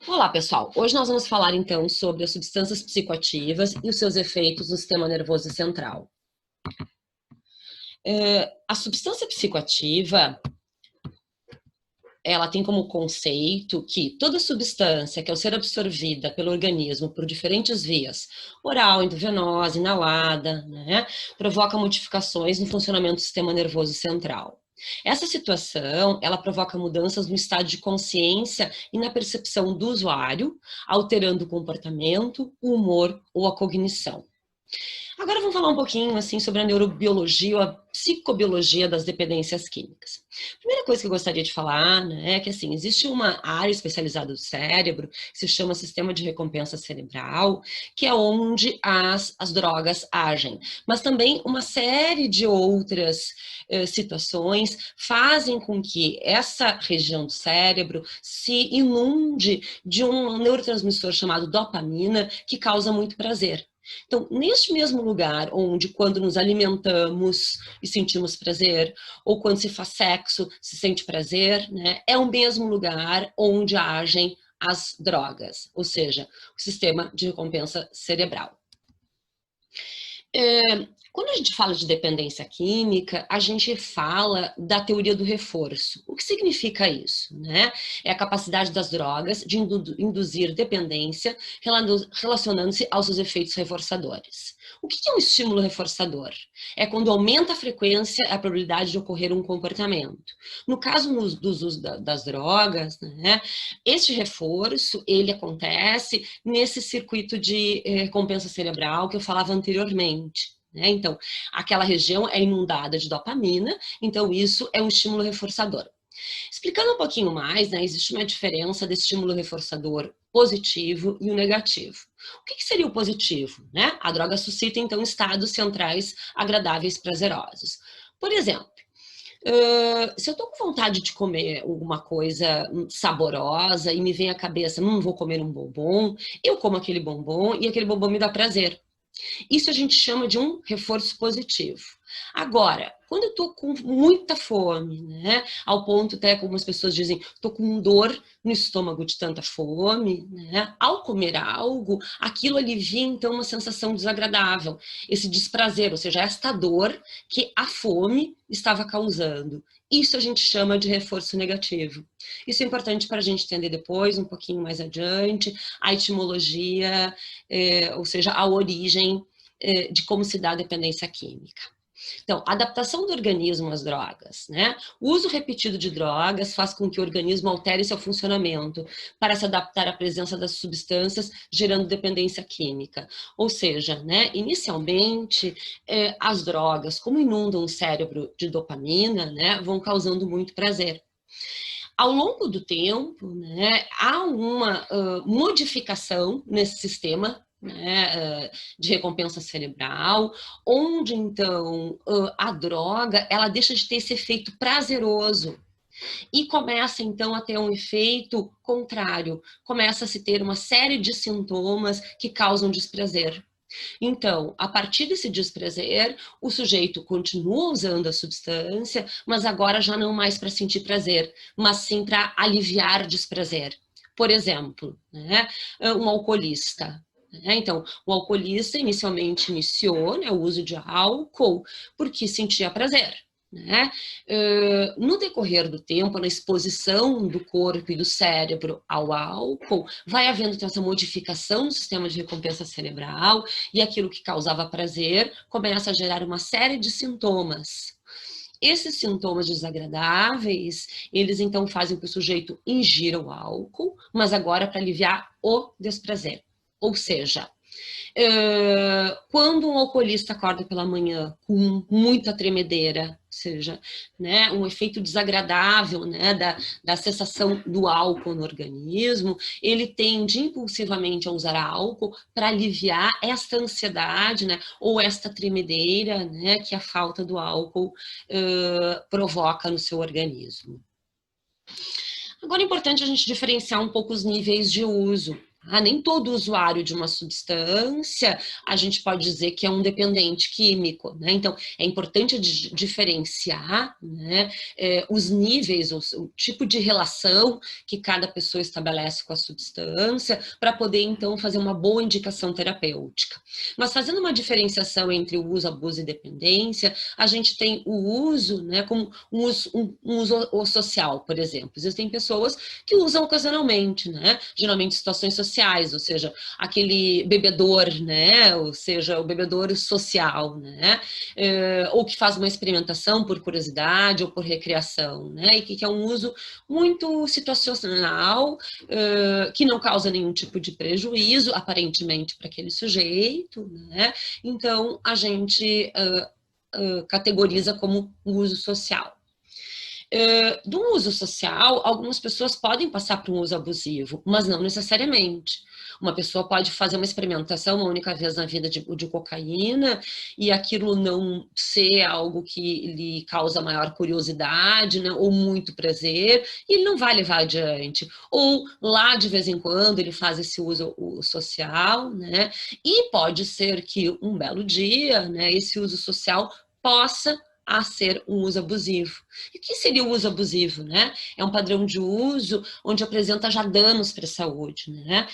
Olá, pessoal. Hoje nós vamos falar então sobre as substâncias psicoativas e os seus efeitos no sistema nervoso central. A substância psicoativa, ela tem como conceito que toda substância que ao ser absorvida pelo organismo por diferentes vias, oral, endovenosa, inalada, né, provoca modificações no funcionamento do sistema nervoso central. Essa situação, ela provoca mudanças no estado de consciência e na percepção do usuário, alterando o comportamento, o humor ou a cognição. Agora vamos falar um pouquinho assim sobre a neurobiologia ou a psicobiologia das dependências químicas. A primeira coisa que eu gostaria de falar, né, é que assim, existe uma área especializada do cérebro que se chama sistema de recompensa cerebral, que é onde as drogas agem. Mas também uma série de outras situações fazem com que essa região do cérebro se inunde de um neurotransmissor chamado dopamina, que causa muito prazer. Então, neste mesmo lugar onde quando nos alimentamos e sentimos prazer, ou quando se faz sexo, se sente prazer, né, é o mesmo lugar onde agem as drogas, ou seja, o sistema de recompensa cerebral. Quando a gente fala de dependência química, a gente fala da teoria do reforço. O que significa isso, né? É a capacidade das drogas de induzir dependência relacionando-se aos seus efeitos reforçadores. O que é um estímulo reforçador? É quando aumenta a frequência, a probabilidade de ocorrer um comportamento. No caso dos usos das drogas, né, este reforço, ele acontece nesse circuito de recompensa cerebral que eu falava anteriormente. Então, aquela região é inundada de dopamina, então isso é um estímulo reforçador. Explicando um pouquinho mais, né, existe uma diferença do estímulo reforçador positivo e o negativo. O que seria o positivo? Né? A droga suscita, então, estados centrais agradáveis, prazerosos. Por exemplo, se eu estou com vontade de comer alguma coisa saborosa e me vem à cabeça, vou comer um bombom, eu como aquele bombom e aquele bombom me dá prazer. Isso a gente chama de um reforço positivo. Agora, quando eu estou com muita fome, né, ao ponto até como as pessoas dizem, estou com dor no estômago de tanta fome, né, ao comer algo, aquilo alivia então uma sensação desagradável, esse desprazer, ou seja, esta dor que a fome estava causando. Isso a gente chama de reforço negativo. Isso é importante para a gente entender depois, um pouquinho mais adiante, a etimologia, ou seja, a origem de como se dá a dependência química. Então, a adaptação do organismo às drogas, né? O uso repetido de drogas faz com que o organismo altere seu funcionamento para se adaptar à presença das substâncias, gerando dependência química. Ou seja, né, inicialmente, as drogas, como inundam o cérebro de dopamina, né, vão causando muito prazer. Ao longo do tempo, né, há uma modificação nesse sistema, né, de recompensa cerebral, onde então a droga ela deixa de ter esse efeito prazeroso e começa então a ter um efeito contrário, começa a se ter uma série de sintomas que causam desprazer. Então, a partir desse desprazer, o sujeito continua usando a substância, mas agora já não mais para sentir prazer, mas sim para aliviar desprazer. Por exemplo, né, um alcoolista. Então, o alcoolista inicialmente iniciou, né, o uso de álcool porque sentia prazer. Né? No decorrer do tempo, na exposição do corpo e do cérebro ao álcool, vai havendo essa modificação no sistema de recompensa cerebral e aquilo que causava prazer começa a gerar uma série de sintomas. Esses sintomas desagradáveis, eles então fazem que o sujeito ingira o álcool, mas agora para aliviar o desprazer. Ou seja, quando um alcoolista acorda pela manhã com muita tremedeira, ou seja, né, um efeito desagradável, né, da cessação do álcool no organismo, ele tende impulsivamente a usar álcool para aliviar esta ansiedade, né, ou esta tremedeira, né, que a falta do álcool provoca no seu organismo. Agora é importante a gente diferenciar um pouco os níveis de uso. tá? Nem todo usuário de uma substância a gente pode dizer que é um dependente químico, né? Então, é importante diferenciar, né, os níveis, o tipo de relação que cada pessoa estabelece com a substância para poder, então, fazer uma boa indicação terapêutica. Mas fazendo uma diferenciação entre o uso, abuso e dependência, a gente tem o uso, né, como um uso social, por exemplo. Existem pessoas que usam ocasionalmente, né, geralmente em situações sociais, ou seja, aquele bebedor, né, ou seja, o bebedor social, né, ou que faz uma experimentação por curiosidade ou por recreação, né, e que é um uso muito situacional, que não causa nenhum tipo de prejuízo, aparentemente, para aquele sujeito, né, então a gente categoriza como um uso social. Do uso social, algumas pessoas podem passar por um uso abusivo, mas não necessariamente. Uma pessoa pode fazer uma experimentação uma única vez na vida de cocaína e aquilo não ser algo que lhe causa maior curiosidade, né, ou muito prazer, e ele não vai levar adiante. Ou lá, de vez em quando, ele faz esse uso social, né, e pode ser que um belo dia, né, esse uso social possa a ser um uso abusivo. E o que seria o uso abusivo, né? É um padrão de uso onde apresenta já danos para a saúde, né?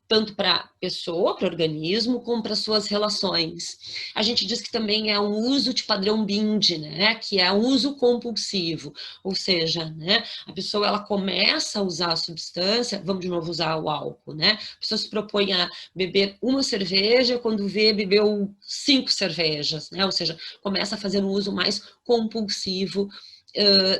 Tanto para a pessoa, para o organismo, como para suas relações. A gente diz que também é um uso de padrão BIND, né? Que é um uso compulsivo, ou seja, né? A pessoa ela começa a usar a substância, vamos de novo usar o álcool, né? A pessoa se propõe a beber uma cerveja, quando vê, bebeu 5 cervejas, né? Ou seja, começa a fazer um uso mais compulsivo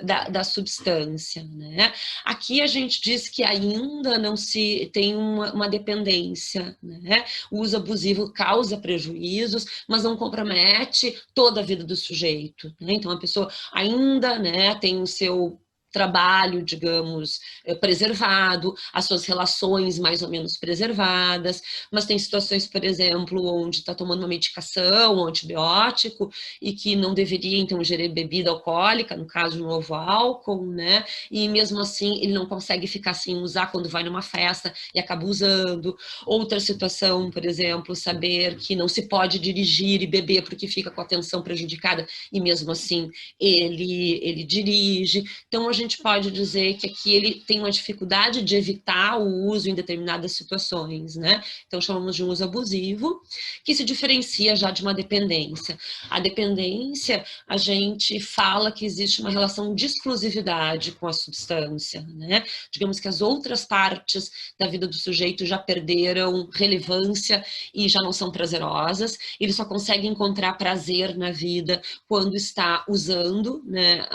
da substância, né? Aqui a gente diz que ainda não se tem uma dependência, né? O uso abusivo causa prejuízos, mas não compromete toda a vida do sujeito, né? Então a pessoa ainda, né, tem o seu trabalho, digamos, preservado, as suas relações mais ou menos preservadas, mas tem situações, por exemplo, onde está tomando uma medicação, um antibiótico, e que não deveria, então, ingerir bebida alcoólica, no caso, de novo álcool, né? E mesmo assim, ele não consegue ficar sem usar quando vai numa festa e acaba usando. Outra situação, por exemplo, saber que não se pode dirigir e beber porque fica com a atenção prejudicada, e mesmo assim, ele dirige. Então, a gente pode dizer que aqui ele tem uma dificuldade de evitar o uso em determinadas situações, né? Então, chamamos de um uso abusivo, que se diferencia já de uma dependência. A dependência, a gente fala que existe uma relação de exclusividade com a substância, né? Digamos que as outras partes da vida do sujeito já perderam relevância e já não são prazerosas, ele só consegue encontrar prazer na vida quando está usando, né,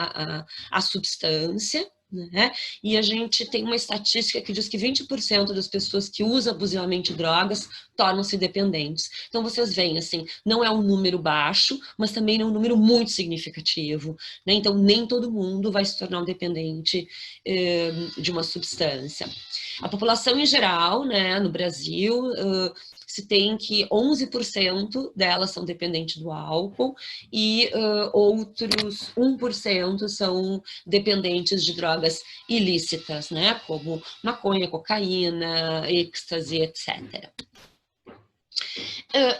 a substância, né? E a gente tem uma estatística que diz que 20% das pessoas que usam abusivamente drogas tornam-se dependentes. Então vocês veem, assim, não é um número baixo, mas também não é um número muito significativo, né? Então nem todo mundo vai se tornar um dependente de uma substância. A população em geral, né, no Brasil, se tem que 11% delas são dependentes do álcool e outros 1% são dependentes de drogas ilícitas, né, como maconha, cocaína, êxtase, etc.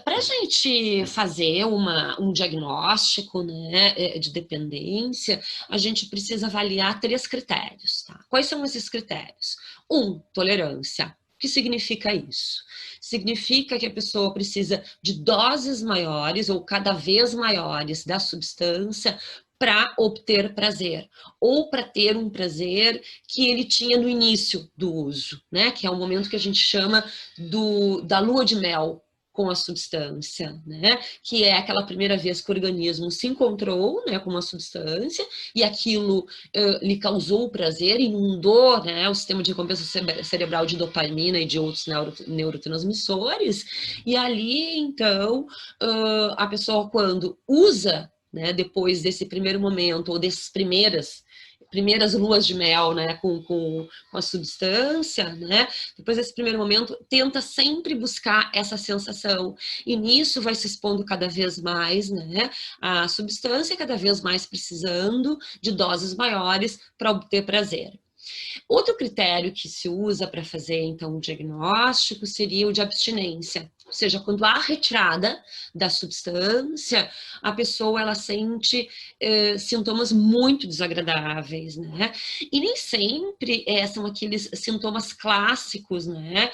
Para a gente fazer um diagnóstico, né, de dependência, a gente precisa avaliar 3 critérios. Tá? Quais são esses critérios? 1, tolerância. O que significa isso? Significa que a pessoa precisa de doses maiores ou cada vez maiores da substância para obter prazer, ou para ter um prazer que ele tinha no início do uso, né? Que é o momento que a gente chama da lua de mel com a substância, né? Que é aquela primeira vez que o organismo se encontrou, né, com uma substância e aquilo lhe causou prazer, inundou, né, o sistema de recompensa cerebral de dopamina e de outros neurotransmissores, e ali, então, a pessoa, quando usa, né, depois desse primeiro momento, ou dessas primeiras luas de mel, né, com a substância, né, depois desse primeiro momento, tenta sempre buscar essa sensação, e nisso vai se expondo cada vez mais, né, a substância cada vez mais precisando de doses maiores para obter prazer. Outro critério que se usa para fazer, então, o diagnóstico seria o de abstinência. Ou seja, quando há retirada da substância, a pessoa ela sente sintomas muito desagradáveis, né? E nem sempre são aqueles sintomas clássicos, né?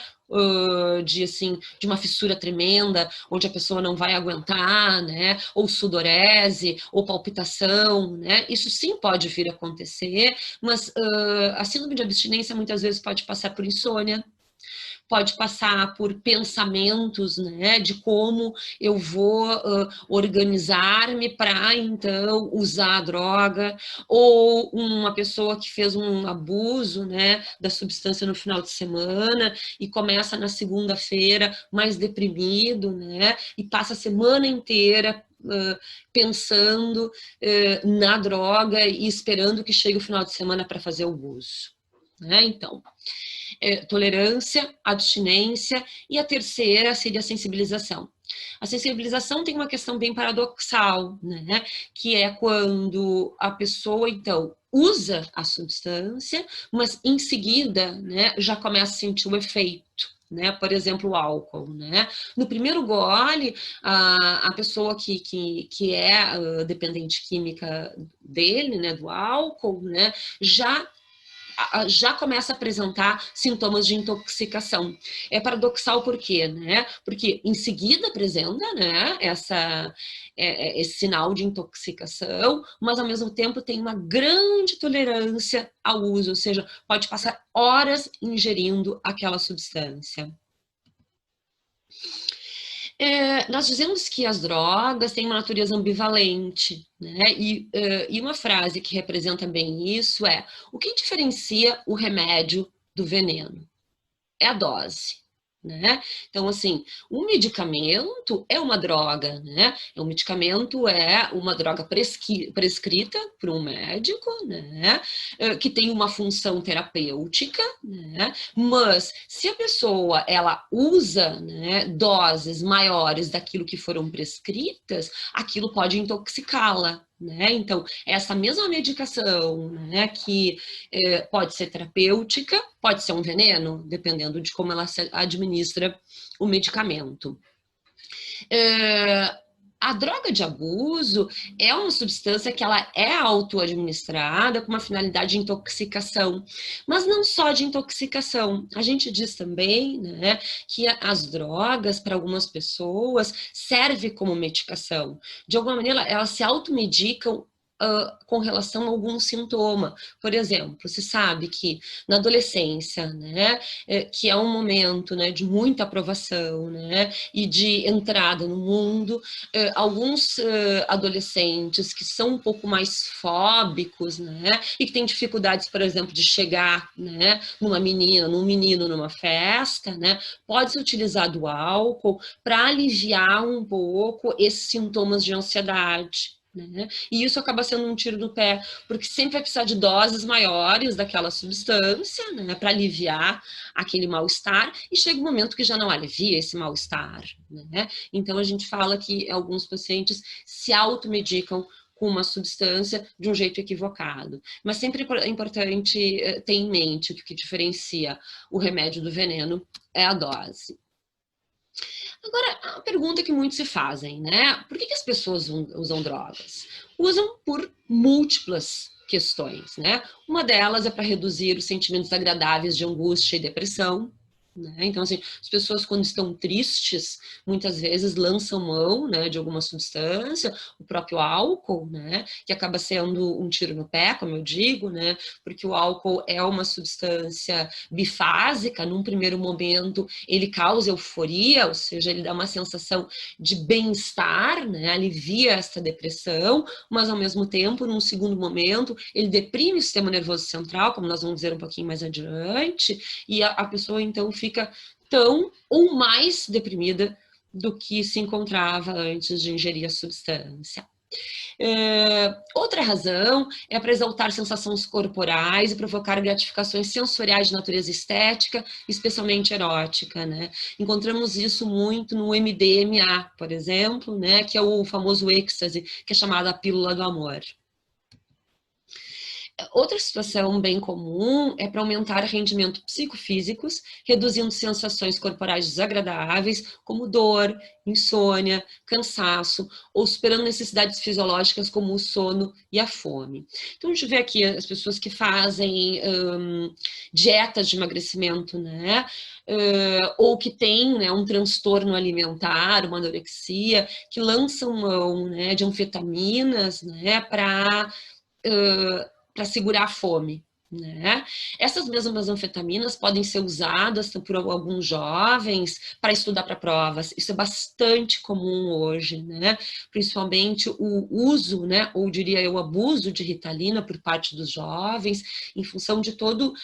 De uma fissura tremenda, onde a pessoa não vai aguentar, né? Ou sudorese, ou palpitação, né? Isso sim pode vir a acontecer, mas a síndrome de abstinência muitas vezes pode passar por insônia, pode passar por pensamentos, né, de como eu vou organizar-me para, então, usar a droga, ou uma pessoa que fez um abuso, né, da substância no final de semana e começa na segunda-feira mais deprimido, né, e passa a semana inteira pensando na droga e esperando que chegue o final de semana para fazer o uso. Né? Então, tolerância, abstinência, e a terceira seria a sensibilização. A sensibilização tem uma questão bem paradoxal, né? Que é quando a pessoa, então, usa a substância, mas em seguida, né, já começa a sentir o efeito. Né? Por exemplo, o álcool. Né? No primeiro gole, a pessoa que é dependente química dele, né, do álcool, né, já começa a apresentar sintomas de intoxicação. É paradoxal por quê? Né? Porque em seguida apresenta, né, esse sinal de intoxicação, mas ao mesmo tempo tem uma grande tolerância ao uso, ou seja, pode passar horas ingerindo aquela substância. Nós dizemos que as drogas têm uma natureza ambivalente, né? E uma frase que representa bem isso é: o que diferencia o remédio do veneno? É a dose. Né? Então, assim, um medicamento é uma droga, né? Um medicamento é uma droga prescrita por um médico, né? Que tem uma função terapêutica, né? Mas se a pessoa ela usa, né, doses maiores daquilo que foram prescritas, aquilo pode intoxicá-la. Né? Então, essa mesma medicação, né, que pode ser terapêutica, pode ser um veneno, dependendo de como ela se administra o medicamento. A droga de abuso é uma substância que ela é auto-administrada com uma finalidade de intoxicação, mas não só de intoxicação. A gente diz também, né, que as drogas, para algumas pessoas, servem como medicação. De alguma maneira, elas se automedicam com relação a algum sintoma. Por exemplo, se sabe que na adolescência, né, que é um momento, né, de muita aprovação, né, e de entrada no mundo, alguns adolescentes que são um pouco mais fóbicos, né, e que têm dificuldades, por exemplo, de chegar, né, num menino numa festa, né, pode ser utilizado o álcool para aliviar um pouco esses sintomas de ansiedade. Né? E isso acaba sendo um tiro no pé, porque sempre vai precisar de doses maiores daquela substância, né, para aliviar aquele mal-estar, e chega um momento que já não alivia esse mal-estar. Né? Então a gente fala que alguns pacientes se automedicam com uma substância de um jeito equivocado. Mas sempre é importante ter em mente que o que diferencia o remédio do veneno é a dose. Agora, a pergunta que muitos se fazem, né? Por que as pessoas usam drogas? Usam por múltiplas questões, né? Uma delas é para reduzir os sentimentos agradáveis de angústia e depressão. Né? Então, assim, as pessoas quando estão tristes, muitas vezes lançam mão, né, de alguma substância, o próprio álcool, né, que acaba sendo um tiro no pé, como eu digo, né, porque o álcool é uma substância bifásica. Num primeiro momento ele causa euforia, ou seja, ele dá uma sensação de bem-estar, né, alivia essa depressão, mas ao mesmo tempo, num segundo momento, ele deprime o sistema nervoso central, como nós vamos dizer um pouquinho mais adiante, e a pessoa então fica tão ou mais deprimida do que se encontrava antes de ingerir a substância. Outra razão é para exaltar sensações corporais e provocar gratificações sensoriais de natureza estética, especialmente erótica, né? Encontramos isso muito no MDMA, por exemplo, né? Que é o famoso êxtase, que é chamada a pílula do amor. Outra situação bem comum é para aumentar rendimento psicofísicos, reduzindo sensações corporais desagradáveis, como dor, insônia, cansaço, ou superando necessidades fisiológicas como o sono e a fome. Então, a gente vê aqui as pessoas que fazem dietas de emagrecimento, né? Ou que têm, né, um transtorno alimentar, uma anorexia, que lançam mão, né, de anfetaminas, né, para segurar a fome, né? Essas mesmas anfetaminas podem ser usadas por alguns jovens para estudar para provas. Isso é bastante comum hoje, né? Principalmente o uso, né, ou diria eu, o abuso de Ritalina por parte dos jovens, em função de todo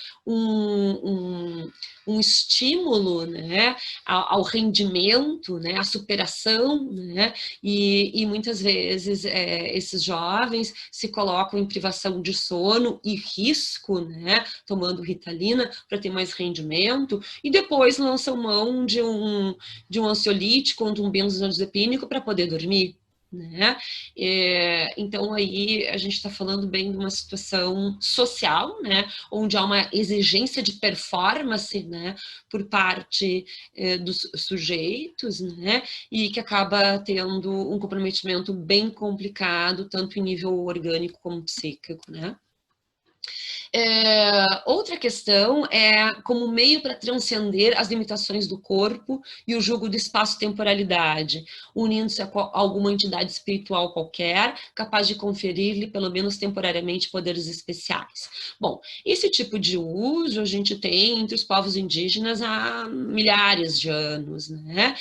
um estímulo, né, ao rendimento, né, à superação, né? E muitas vezes esses jovens se colocam em privação de sono e risco, né, tomando Ritalina para ter mais rendimento, e depois lançam mão de um ansiolítico ou de um benzodiazepínico para poder dormir. Né? Então aí a gente está falando bem de uma situação social, né, onde há uma exigência de performance, né, por parte dos sujeitos, né, e que acaba tendo um comprometimento bem complicado, tanto em nível orgânico como psíquico, né? Outra questão é como meio para transcender as limitações do corpo e o jugo do espaço-temporalidade, unindo-se a alguma entidade espiritual qualquer, capaz de conferir-lhe, pelo menos temporariamente, poderes especiais. Bom, esse tipo de uso a gente tem entre os povos indígenas há milhares de anos, né?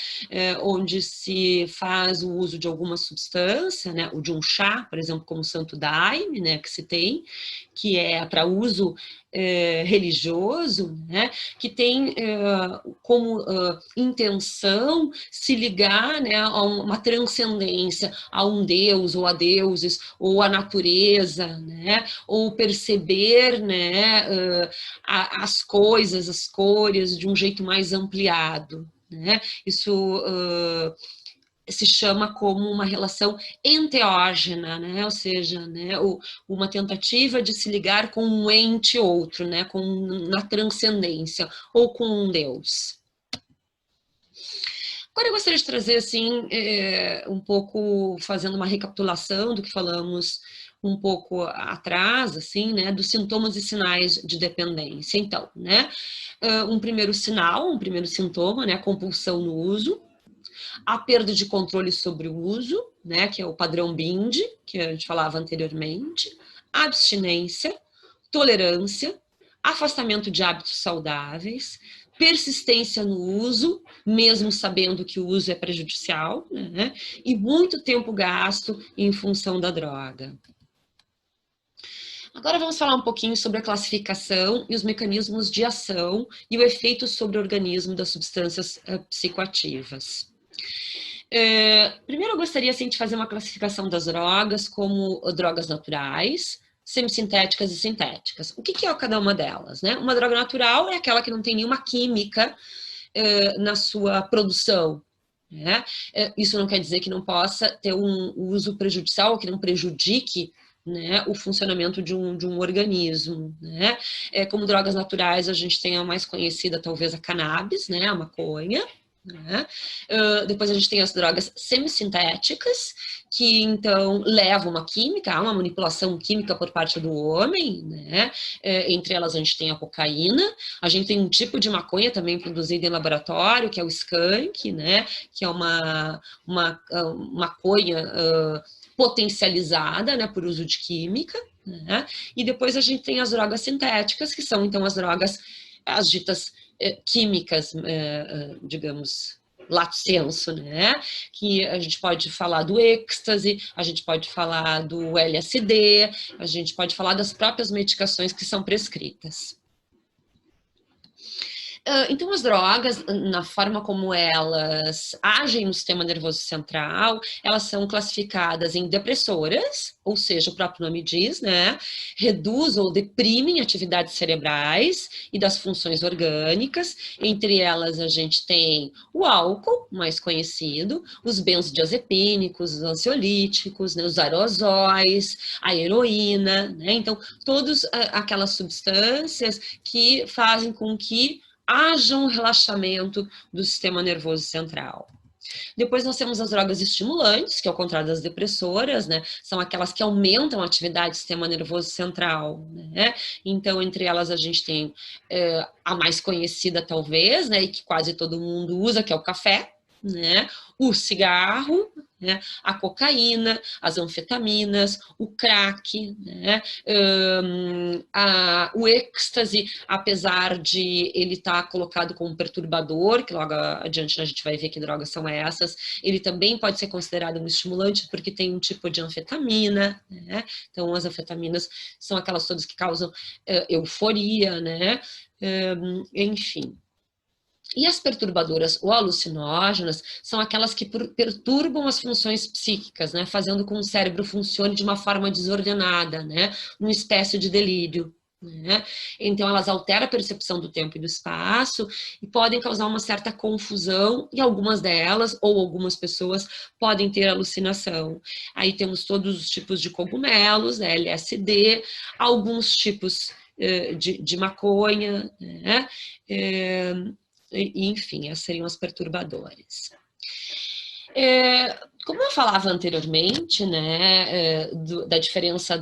Onde se faz o uso de alguma substância, né? Ou de um chá, por exemplo, como o Santo Daime, né? Que se tem, que é para uso religioso, né, que tem como intenção se ligar, né, a uma transcendência, a um deus ou a deuses, ou a natureza, né, ou perceber, né, as coisas, as cores de um jeito mais ampliado. Né? Isso se chama como uma relação enteógena, né? Ou seja, né, uma tentativa de se ligar com um ente outro, né, na transcendência, ou com um Deus. Agora eu gostaria de trazer, assim, um pouco, fazendo uma recapitulação do que falamos um pouco atrás, assim, né, dos sintomas e sinais de dependência. Então, né, um primeiro sinal, um primeiro sintoma, né, a compulsão no uso, a perda de controle sobre o uso, né, que é o padrão BIND, que a gente falava anteriormente, abstinência, tolerância, afastamento de hábitos saudáveis, persistência no uso, mesmo sabendo que o uso é prejudicial, né, e muito tempo gasto em função da droga. Agora vamos falar um pouquinho sobre a classificação e os mecanismos de ação e o efeito sobre o organismo das substâncias psicoativas. Primeiro eu gostaria assim, de fazer uma classificação das drogas como drogas naturais, semissintéticas e sintéticas. O que é cada uma delas? Né? Uma droga natural é aquela que não tem nenhuma química na sua produção. Né? Isso não quer dizer que não possa ter um uso prejudicial ou que não prejudique, né, o funcionamento de um organismo. Né? Como drogas naturais, a gente tem a mais conhecida, talvez, a cannabis, né, a maconha. Né? Depois a gente tem as drogas semissintéticas, que então levam uma química, uma manipulação química por parte do homem, né? Entre elas a gente tem a cocaína, a gente tem um tipo de maconha também produzida em laboratório, que é o skunk, né? Que é uma maconha potencializada, né, por uso de química, né? E depois a gente tem as drogas sintéticas, que são então as drogas, as ditas químicas, digamos, lato sensu, né? Que a gente pode falar do êxtase, a gente pode falar do LSD, a gente pode falar das próprias medicações que são prescritas. Então, as drogas, na forma como elas agem no sistema nervoso central, elas são classificadas em depressoras, ou seja, o próprio nome diz, né? Reduz ou deprimem atividades cerebrais e das funções orgânicas. Entre elas, a gente tem o álcool, mais conhecido, os benzodiazepínicos, os ansiolíticos, né? Os aerosóis, a heroína, né? Então, todas aquelas substâncias que fazem com que haja um relaxamento do sistema nervoso central. Depois nós temos as drogas estimulantes, que ao contrário das depressoras, né, são aquelas que aumentam a atividade do sistema nervoso central, né? Então, entre elas a gente tem a mais conhecida talvez, né, e que quase todo mundo usa, que é o café, né? O cigarro, né? A cocaína, as anfetaminas, o crack, né? O êxtase, apesar de ele estar colocado como perturbador, que logo adiante a gente vai ver que drogas são essas, ele também pode ser considerado um estimulante porque tem um tipo de anfetamina, né? Então as anfetaminas são aquelas todas que causam euforia, né? Enfim. E as perturbadoras ou alucinógenas são aquelas que perturbam as funções psíquicas, né, fazendo com que o cérebro funcione de uma forma desordenada, né, uma espécie de delírio. Né? Então, elas alteram a percepção do tempo e do espaço e podem causar uma certa confusão, e algumas delas, ou algumas pessoas, podem ter alucinação. Aí temos todos os tipos de cogumelos, né, LSD, alguns tipos de maconha, né? Enfim, essas seriam as perturbadoras. Como eu falava anteriormente, né, da diferença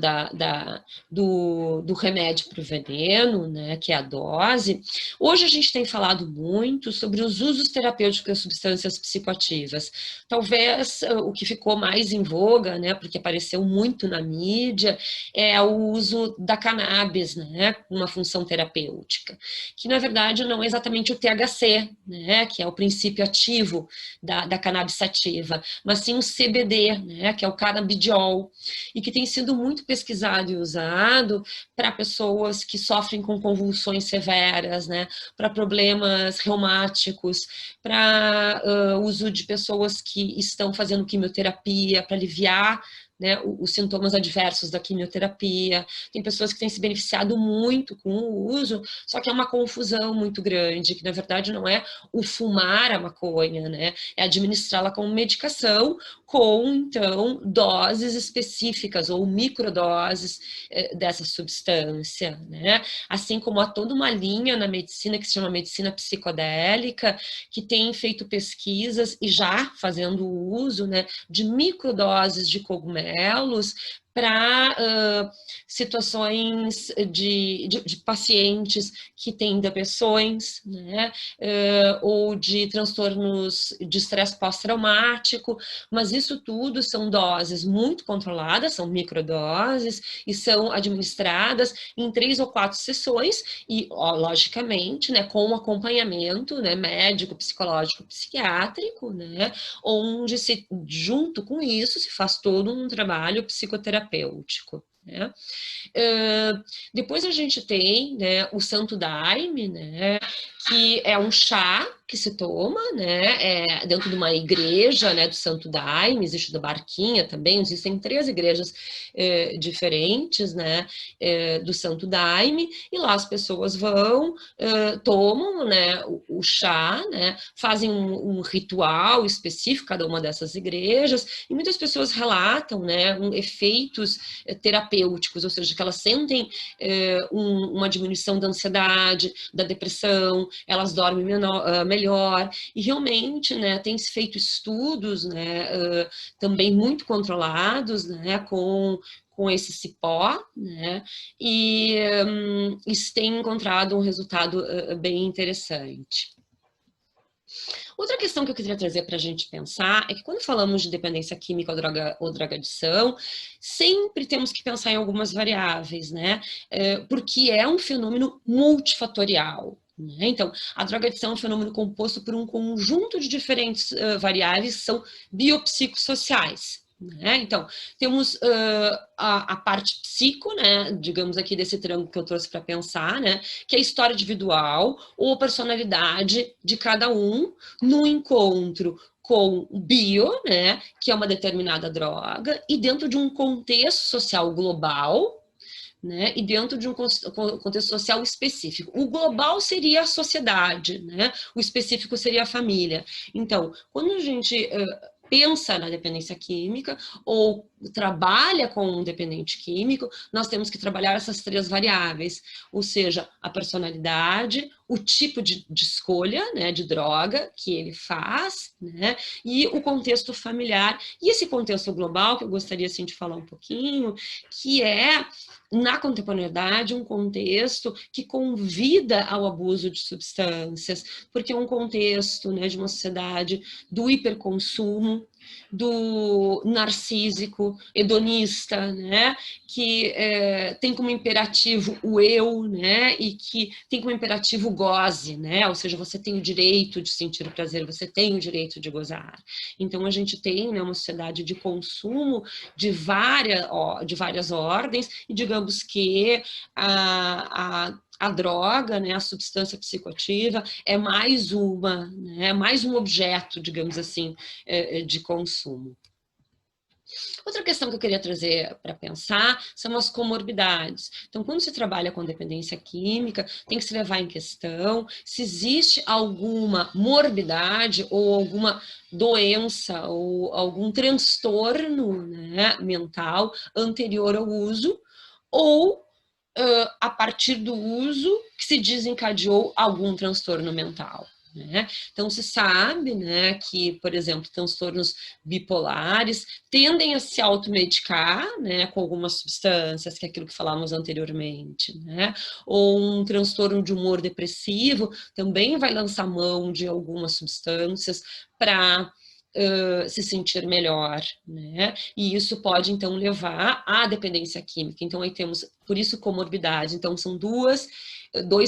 do remédio para o veneno, né, que é a dose, hoje a gente tem falado muito sobre os usos terapêuticos das substâncias psicoativas. Talvez o que ficou mais em voga, né, porque apareceu muito na mídia, é o uso da cannabis, né, com uma função terapêutica, que na verdade não é exatamente o THC, né, que é o princípio ativo da cannabis sativa, mas sim o CBD, né, que é o canabidiol, e que tem sido muito pesquisado e usado para pessoas que sofrem com convulsões severas, né, para problemas reumáticos, para uso de pessoas que estão fazendo quimioterapia, para aliviar, né, os sintomas adversos da quimioterapia. Tem pessoas que têm se beneficiado muito com o uso, só que é uma confusão muito grande, que na verdade não é o fumar a maconha, né, é administrá-la como medicação, com, então, doses específicas ou microdoses dessa substância, né? Assim como há toda uma linha na medicina que se chama medicina psicodélica, que tem feito pesquisas e já fazendo uso, né, de microdoses de cogumelos para situações de pacientes que têm depressões, né, ou de transtornos de estresse pós-traumático, mas isso tudo são doses muito controladas, são microdoses, e são administradas em 3 ou 4 sessões, e, logicamente, né, com acompanhamento, né, médico, psicológico, psiquiátrico, né, onde junto com isso se faz todo um trabalho psicoterapêutico. Né? Depois a gente tem, né, o Santo Daime, né, que é um chá que se toma, né, dentro de uma igreja, né, do Santo Daime, existe da Barquinha também, existem 3 igrejas diferentes, né, do Santo Daime, e lá as pessoas vão, tomam, né, o chá, né, fazem um ritual específico, cada uma dessas igrejas, e muitas pessoas relatam, né, efeitos terapêuticos, ou seja, que elas sentem uma diminuição da ansiedade, da depressão, elas dormem melhor, e realmente, né, tem se feito estudos, né, também muito controlados, né, com esse cipó, né, e isso tem encontrado um resultado bem interessante. Outra questão que eu queria trazer para a gente pensar é que quando falamos de dependência química ou drogadição, sempre temos que pensar em algumas variáveis, né? Porque é um fenômeno multifatorial. Né? Então, a drogadição é um fenômeno composto por um conjunto de diferentes variáveis que são biopsicossociais. né? Então, temos a parte psico, né, digamos aqui desse triângulo que eu trouxe para pensar, né, que é a história individual ou personalidade de cada um no encontro com o bio, né, que é uma determinada droga, e dentro de um contexto social global, né, e dentro de um contexto social específico. O global seria a sociedade, né, o específico seria a família. Então, quando a gente pensa na dependência química ou trabalha com um dependente químico, nós temos que trabalhar essas três variáveis, ou seja, a personalidade, o tipo de escolha, né, de droga que ele faz, né, e o contexto familiar. E esse contexto global, que eu gostaria assim, de falar um pouquinho, que é, na contemporaneidade, um contexto que convida ao abuso de substâncias, porque é um contexto, né, de uma sociedade do hiperconsumo, do narcísico, hedonista, né, que tem como imperativo o eu, né, e que tem como imperativo o goze, né, ou seja, você tem o direito de sentir o prazer, você tem o direito de gozar. Então, a gente tem, né, uma sociedade de consumo de várias ordens, e digamos que a droga, né, a substância psicoativa, é mais um objeto, digamos assim, de consumo. Outra questão que eu queria trazer para pensar são as comorbidades. Então, quando se trabalha com dependência química, tem que se levar em questão se existe alguma morbidade ou alguma doença ou algum transtorno, né, mental anterior ao uso, ou a partir do uso que se desencadeou algum transtorno mental. Né? Então, se sabe, né, que, por exemplo, transtornos bipolares tendem a se automedicar, né, com algumas substâncias, que é aquilo que falávamos anteriormente, né? Ou um transtorno de humor depressivo também vai lançar mão de algumas substâncias para se sentir melhor, né? E isso pode, então, levar à dependência química. Então, aí temos, por isso, comorbidade. Então, são dois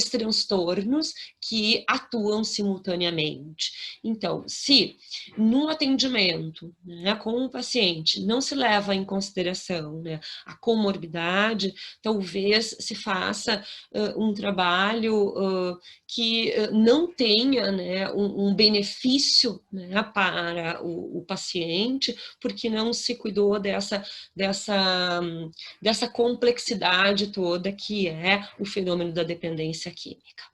transtornos que atuam simultaneamente. Então, se no atendimento, né, com o paciente não se leva em consideração, né, a comorbidade, talvez se faça um trabalho que não tenha, né, um benefício, né, para o paciente, porque não se cuidou dessa complexidade toda que é o fenômeno da dependência química.